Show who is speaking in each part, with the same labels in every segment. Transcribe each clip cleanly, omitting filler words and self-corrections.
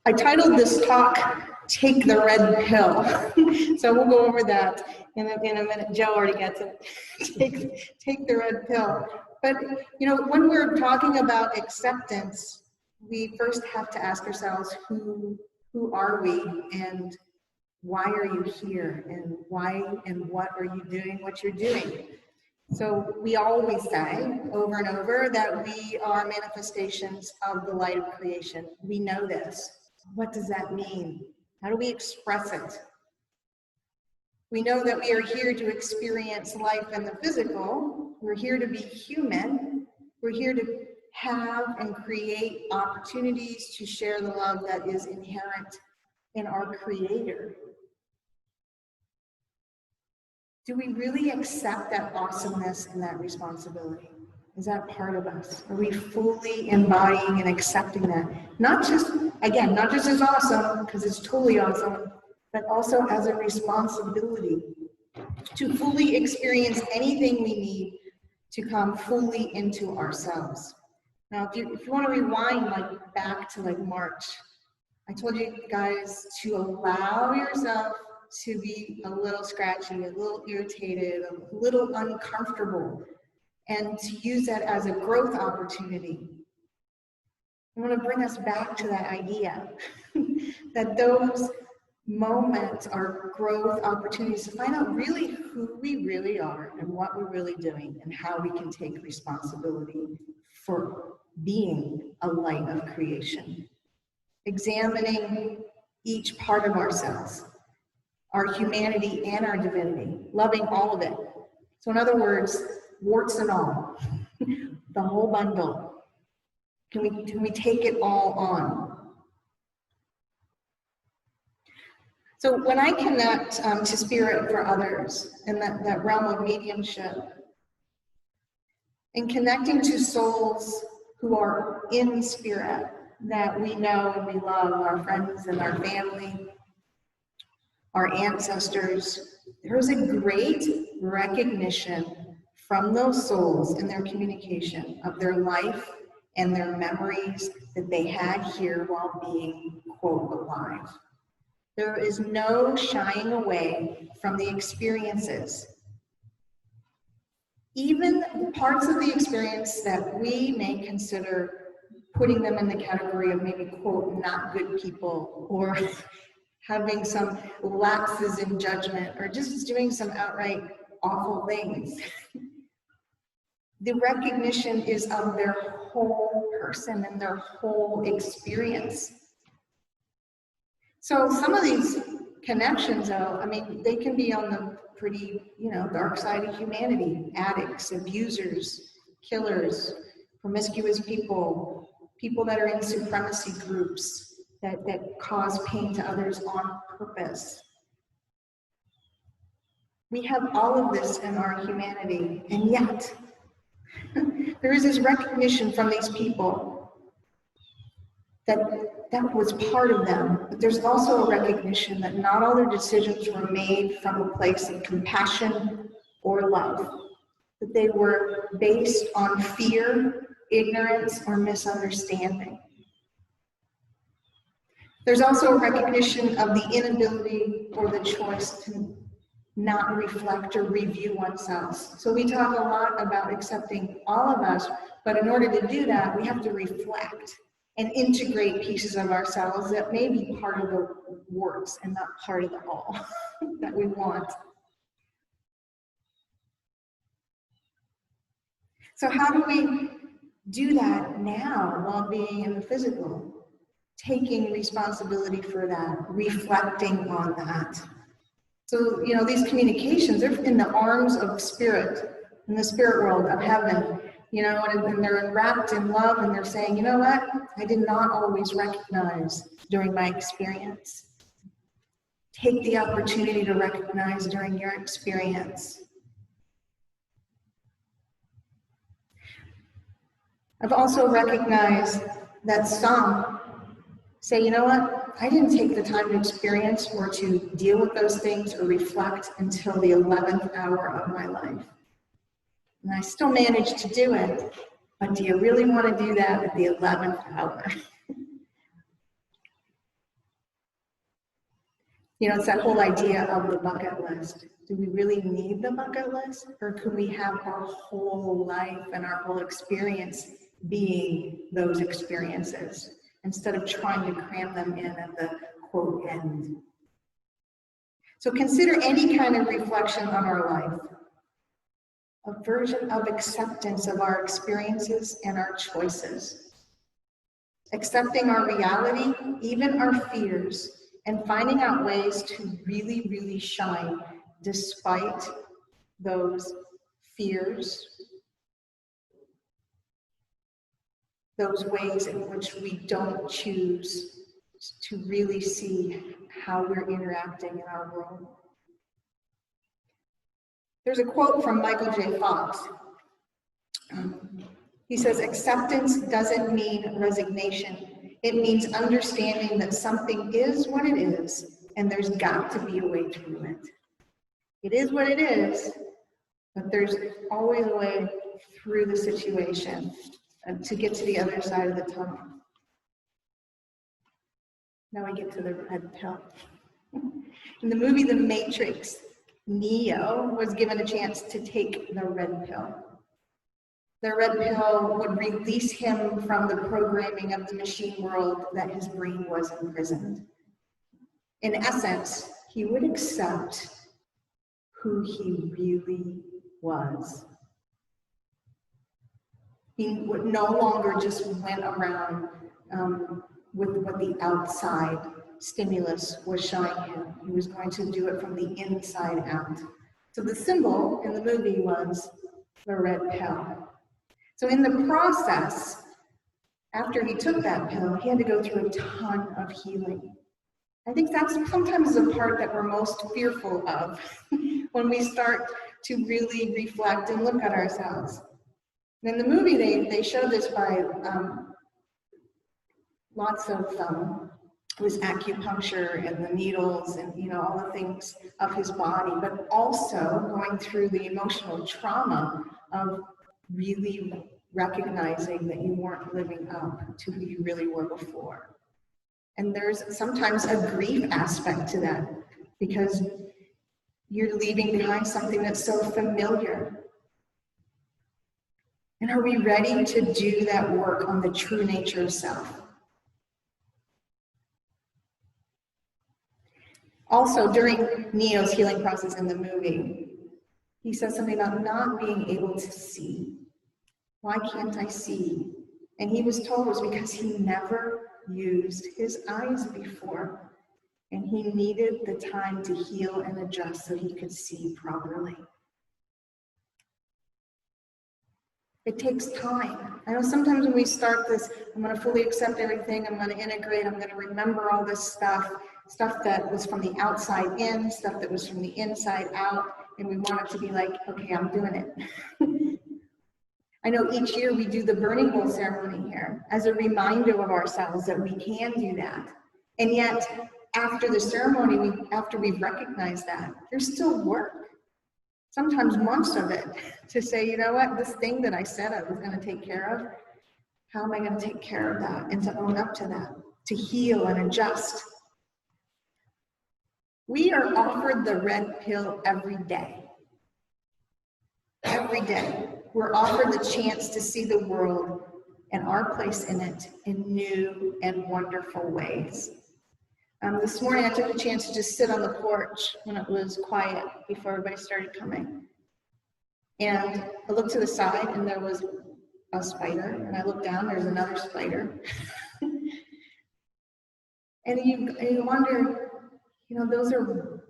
Speaker 1: I titled this talk, Take the Red Pill. So we'll go over that in a minute. Joe already gets it. Take the red pill. But, you know, when we're talking about acceptance, we first have to ask ourselves, who are we, and why are you here, and why and what are you doing what you're doing? So we always say over and over that we are manifestations of the light of creation. We know this. What does that mean? How do we express it? We know that we are here to experience life in the physical. We're here to be human. We're here to have and create opportunities to share the love that is inherent in our Creator. Do we really accept that awesomeness and that responsibility? Is that part of us? Are we fully embodying and accepting that? Not just, again, not just as awesome, because it's totally awesome, but also as a responsibility to fully experience anything we need to come fully into ourselves. Now, if you want to rewind back to March, I told you guys to allow yourself to be a little scratchy, a little irritated, a little uncomfortable, and to use that as a growth opportunity. I want to bring us back to that idea that those moments are growth opportunities to find out really who we really are and what we're really doing and how we can take responsibility for being a light of creation. Examining each part of ourselves, our humanity and our divinity, loving all of it. So in other words, warts and all, the whole bundle. Can we take it all on? So when I connect to spirit for others in that realm of mediumship, and connecting to souls who are in spirit that we know and we love, our friends and our family, our ancestors, there's a great recognition from those souls in their communication of their life and their memories that they had here while being, quote, alive. There is no shying away from the experiences. Even parts of the experience that we may consider putting them in the category of maybe, quote, not good people, or having some lapses in judgment, or just doing some outright awful things. The recognition is of their whole person and their whole experience. So some of these connections, though, I mean, they can be on the pretty, dark side of humanity. Addicts, abusers, killers, promiscuous people, people that are in supremacy groups that cause pain to others on purpose. We have all of this in our humanity, and yet there is this recognition from these people that was part of them, but there's also a recognition that not all their decisions were made from a place of compassion or love, that they were based on fear, ignorance, or misunderstanding. There's also a recognition of the inability or the choice to not reflect or review oneself. So we talk a lot about accepting all of us, but in order to do that, we have to reflect and integrate pieces of ourselves that may be part of the warts and not part of the all that we want. So how do we do that now while being in the physical? Taking responsibility for that, reflecting on that. So, these communications, they're in the arms of spirit, in the spirit world of heaven, and they're wrapped in love, and they're saying, you know what? I did not always recognize during my experience. Take the opportunity to recognize during your experience. I've also recognized that some say, you know what? I didn't take the time to experience or to deal with those things or reflect until the 11th hour of my life. And I still managed to do it, but do you really want to do that at the 11th hour? You know, it's that whole idea of the bucket list. Do we really need the bucket list? Or could we have our whole life and our whole experience being those experiences instead of trying to cram them in at the quote end? So consider any kind of reflection on our life, a version of acceptance of our experiences and our choices. Accepting our reality, even our fears, and finding out ways to really, really shine despite those fears, those ways in which we don't choose to really see how we're interacting in our world. There's a quote from Michael J. Fox. He says, "Acceptance doesn't mean resignation. It means understanding that something is what it is, and there's got to be a way through it. It is what it is, but there's always a way through the situation to get to the other side of the tunnel." Now we get to the red pill. In the movie The Matrix, Neo was given a chance to take the red pill. The red pill would release him from the programming of the machine world that his brain was imprisoned. In essence, he would accept who he really was. He would no longer just went around with what the outside stimulus was showing him. He was going to do it from the inside out. So the symbol in the movie was the red pill. So in the process, after he took that pill, he had to go through a ton of healing. I think that's sometimes the part that we're most fearful of when we start to really reflect and look at ourselves. And in the movie, they show this by lots of it was acupuncture and the needles and, you know, all the things of his body, but also going through the emotional trauma of really recognizing that you weren't living up to who you really were before. And there's sometimes a grief aspect to that because you're leaving behind something that's so familiar. And are we ready to do that work on the true nature of self? Also, during Neo's healing process in the movie, he says something about not being able to see. Why can't I see? And he was told it was because he never used his eyes before. And he needed the time to heal and adjust so he could see properly. It takes time. I know sometimes when we start this, I'm going to fully accept everything, I'm going to integrate, I'm going to remember all this stuff that was from the outside in, stuff that was from the inside out, and we want it to be like, okay, I'm doing it. I know each year we do the burning bowl ceremony here as a reminder of ourselves that we can do that. And yet, after the ceremony, after we've recognized that, there's still work. Sometimes months of it to say, you know what, this thing that I said I was going to take care of, how am I going to take care of that? And to own up to that, to heal and adjust. We are offered the red pill every day. Every day. We're offered the chance to see the world and our place in it in new and wonderful ways. This morning I took a chance to just sit on the porch when it was quiet before everybody started coming. And I looked to the side and there was a spider, and I looked down, there's another spider. And you wonder, you know, those are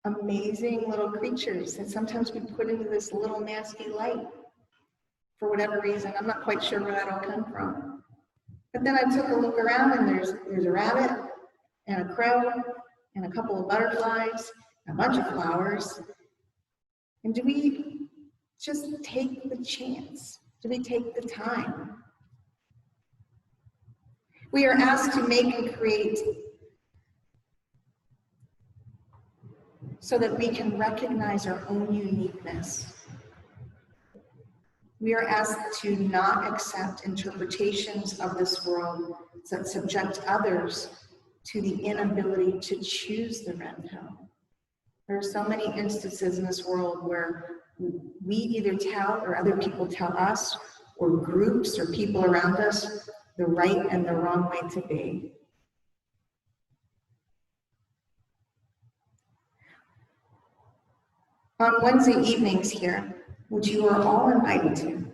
Speaker 1: amazing little creatures that sometimes we put into this little nasty light for whatever reason. I'm not quite sure where that all come from. But then I took a look around and there's a rabbit and a crow and a couple of butterflies, and a bunch of flowers. And do we just take the chance? Do we take the time? We are asked to make and create so that we can recognize our own uniqueness. We are asked to not accept interpretations of this world that subject others to the inability to choose the red pill. There are so many instances in this world where we either tell or other people tell us, or groups or people around us, the right and the wrong way to be. On Wednesday evenings here, which you are all invited to,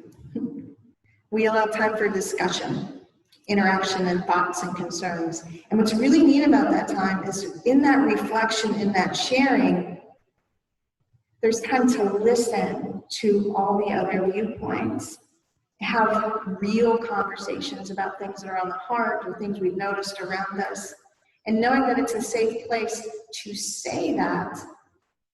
Speaker 1: we allow time for discussion, interaction, and thoughts and concerns. And what's really neat about that time is in that reflection, in that sharing, there's time to listen to all the other viewpoints, have real conversations about things that are on the heart or things we've noticed around us, and knowing that it's a safe place to say that,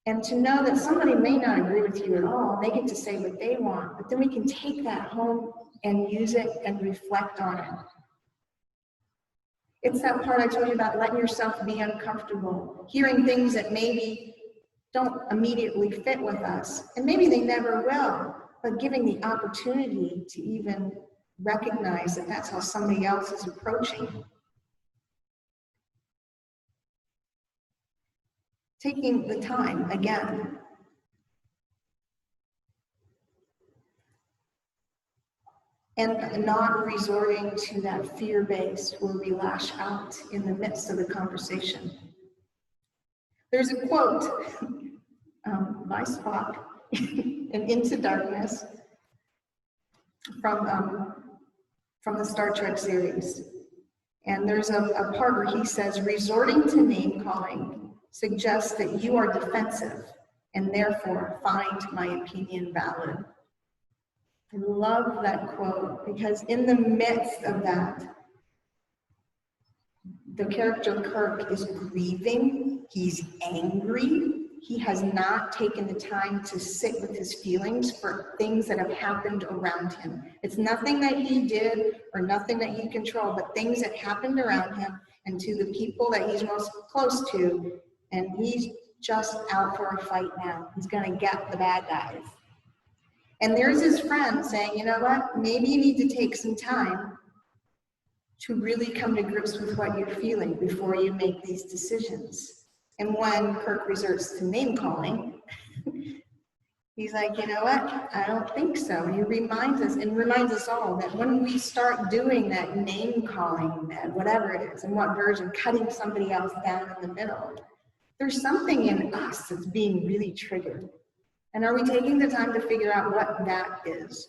Speaker 1: and to know that somebody may not agree with you at all, and they get to say what they want, but then we can take that home and use it and reflect on it. It's that part I told you about, letting yourself be uncomfortable, hearing things that maybe don't immediately fit with us, and maybe they never will, but giving the opportunity to even recognize that that's how somebody else is approaching. Taking the time, again. And not resorting to that fear-based where we lash out in the midst of the conversation. There's a quote by Spock in Into Darkness from the Star Trek series. And there's a part where he says, resorting to name calling suggests that you are defensive and therefore find my opinion valid. I love that quote because in the midst of that, the character Kirk is grieving, he's angry, he has not taken the time to sit with his feelings for things that have happened around him. It's nothing that he did or nothing that he controlled, but things that happened around him and to the people that he's most close to, and he's just out for a fight now. He's gonna get the bad guys. And there's his friend saying, you know what, maybe you need to take some time to really come to grips with what you're feeling before you make these decisions. And when Kirk resorts to name calling, he's like, you know what, I don't think so. And he reminds us, and reminds us all that when we start doing that name calling, that whatever it is, and what version, cutting somebody else down in the middle, there's something in us that's being really triggered. And are we taking the time to figure out what that is?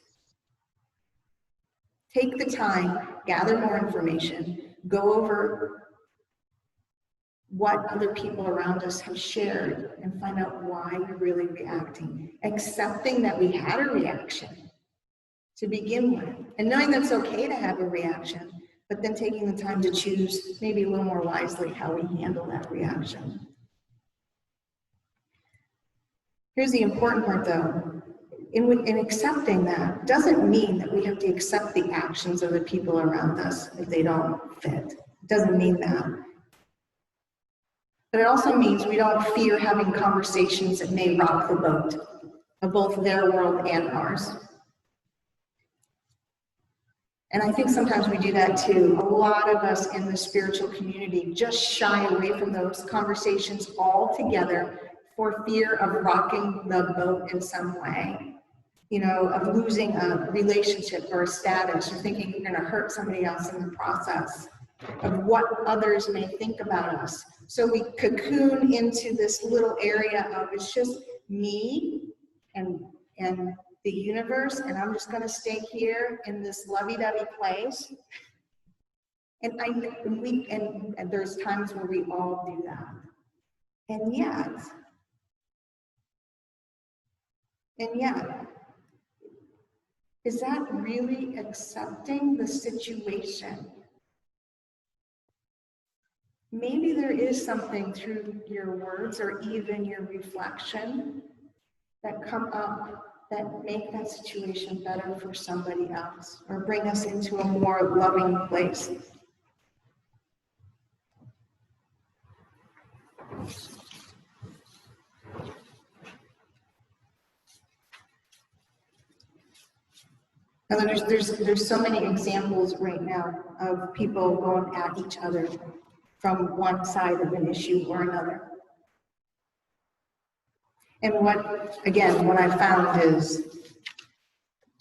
Speaker 1: Take the time, gather more information, go over what other people around us have shared and find out why we're really reacting. Accepting that we had a reaction to begin with, and knowing that it's okay to have a reaction, but then taking the time to choose maybe a little more wisely how we handle that reaction. Here's the important part though. In accepting that doesn't mean that we have to accept the actions of the people around us if they don't fit. It doesn't mean that. But it also means we don't fear having conversations that may rock the boat of both their world and ours. And I think sometimes we do that too. A lot of us in the spiritual community just shy away from those conversations altogether for fear of rocking the boat in some way. You know, of losing a relationship or a status, or thinking you're gonna hurt somebody else in the process, of what others may think about us. So we cocoon into this little area of it's just me and the universe, and I'm just gonna stay here in this lovey-dovey place. And there's times where we all do that. And yet, is that really accepting the situation? Maybe there is something through your words or even your reflection that come up that make that situation better for somebody else or bring us into a more loving place. Now there's so many examples right now of people going at each other from one side of an issue or another. And what I found is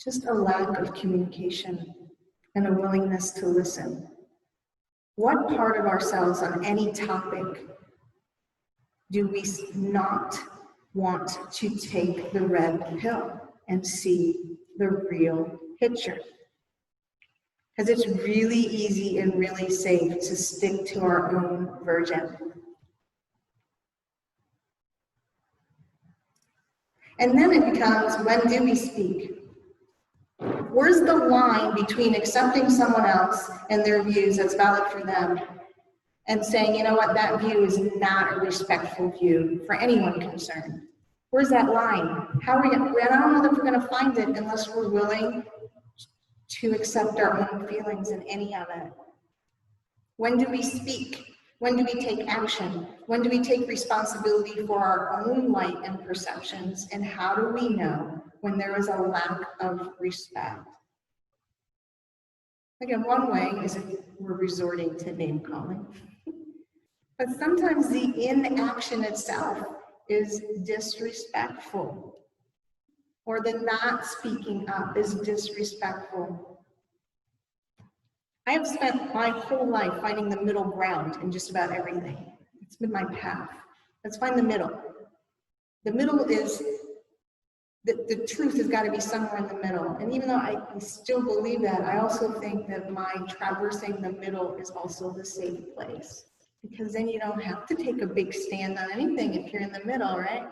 Speaker 1: just a lack of communication and a willingness to listen. What part of ourselves on any topic do we not want to take the red pill and see the real picture? Because it's really easy and really safe to stick to our own version. And then it becomes, when do we speak? Where's the line between accepting someone else and their views that's valid for them and saying, you know what, that view is not a respectful view for anyone concerned? Where's that line? How are we? I don't know that we're going to find it unless we're willing to accept our own feelings in any of it. When do we speak? When do we take action? When do we take responsibility for our own light and perceptions? And how do we know when there is a lack of respect? Again, one way is if we're resorting to name calling. But sometimes the inaction itself is disrespectful, or the not speaking up is disrespectful. I have spent my whole life finding the middle ground in just about everything. It's been my path. Let's find the middle. The middle is, the truth has got to be somewhere in the middle. And even though I still believe that, I also think that my traversing the middle is also the safe place. Because then you don't have to take a big stand on anything if you're in the middle, right?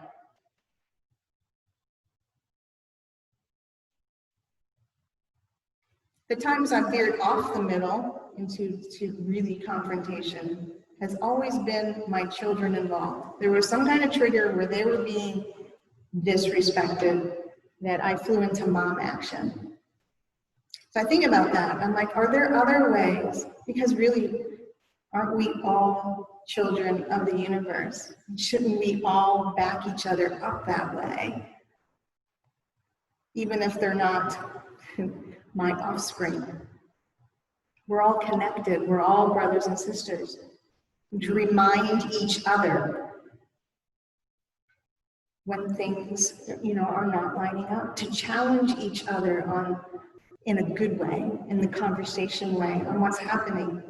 Speaker 1: The times I've veered off the middle into really confrontation has always been my children involved. There was some kind of trigger where they were being disrespected that I flew into mom action. So I think about that. I'm like, are there other ways? Because really, aren't we all children of the universe? Shouldn't we all back each other up that way? Even if they're not my offspring. We're all connected. We're all brothers and sisters. To remind each other when things, are not lining up. To challenge each other in a good way, in the conversation way, on what's happening.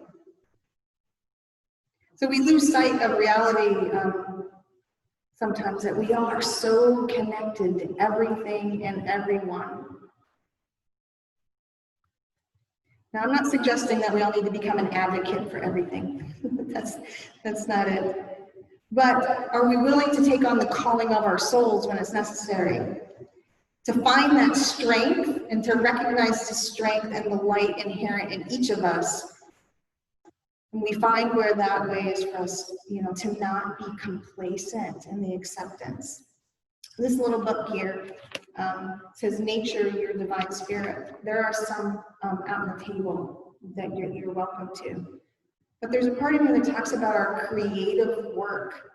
Speaker 1: So we lose sight of reality sometimes, that we are so connected to everything and everyone. Now, I'm not suggesting that we all need to become an advocate for everything. That's not it. But are we willing to take on the calling of our souls when it's necessary? To find that strength and to recognize the strength and the light inherent in each of us. And we find where that way is for us, to not be complacent in the acceptance. This little book here says, Nature, Your Divine Spirit. There are some out on the table that you're welcome to. But there's a part of me that talks about our creative work.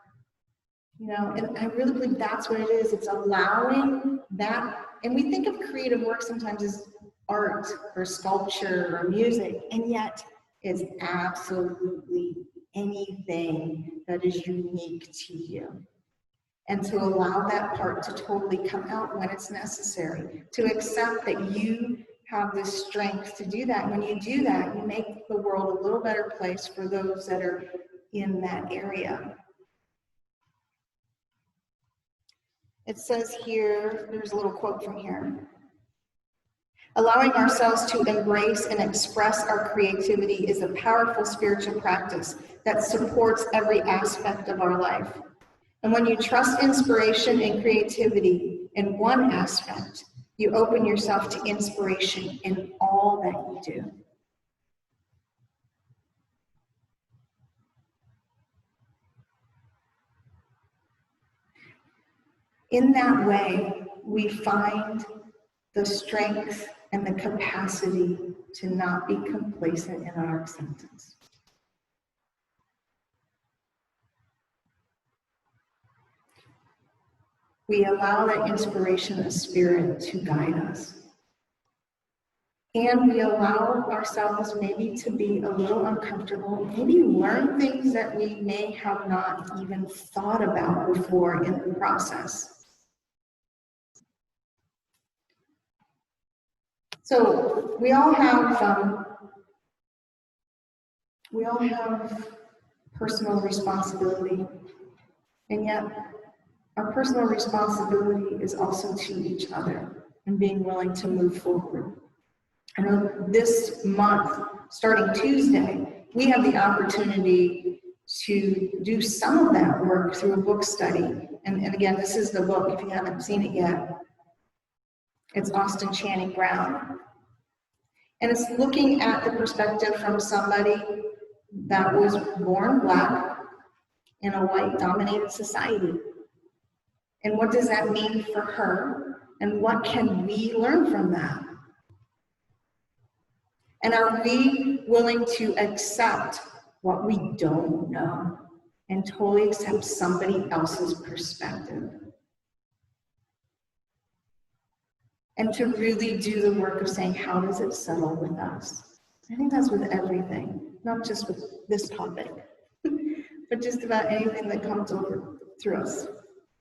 Speaker 1: And I really believe that's what it is. It's allowing that. And we think of creative work sometimes as art or sculpture or music, and yet it's absolutely anything that is unique to you. And to allow that part to totally come out when it's necessary. To accept that you have the strength to do that. When you do that, you make the world a little better place for those that are in that area. It says here, there's a little quote from here. Allowing ourselves to embrace and express our creativity is a powerful spiritual practice that supports every aspect of our life. And when you trust inspiration and creativity in one aspect, you open yourself to inspiration in all that you do. In that way, we find the strength and the capacity to not be complacent in our acceptance. We allow that inspiration of spirit to guide us. And we allow ourselves maybe to be a little uncomfortable, maybe learn things that we may have not even thought about before in the process. So we all have personal responsibility, and yet our personal responsibility is also to each other and being willing to move forward. I know this month, starting Tuesday, we have the opportunity to do some of that work through a book study. And again, this is the book, if you haven't seen it yet. It's Austin Channing Brown. And it's looking at the perspective from somebody that was born Black in a white-dominated society. And what does that mean for her? And what can we learn from that? And are we willing to accept what we don't know and totally accept somebody else's perspective? And to really do the work of saying, how does it settle with us? I think that's with everything, not just with this topic, but just about anything that comes over through us.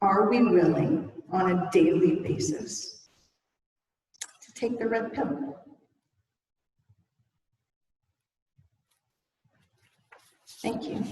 Speaker 1: Are we willing on a daily basis to take the red pill? Thank you.